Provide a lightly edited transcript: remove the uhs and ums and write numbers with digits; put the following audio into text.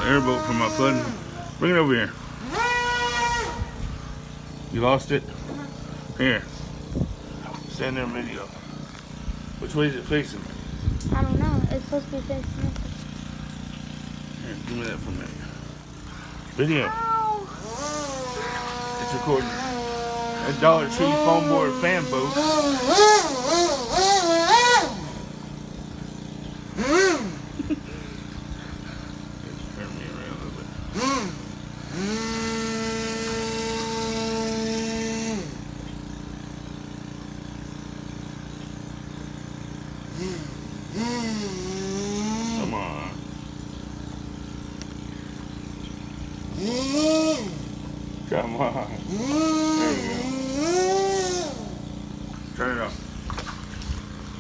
airboat from my pudding. Bring it over here. You lost it? Here. Stand there and video. Which way is it facing? I don't know. It's supposed to be facing this way. Here, give me that for a minute. Video. Ow. It's recording. That Dollar Tree foam board fan boat. Turn me around a little bit. Come on. Come on. There you go. Turn it off.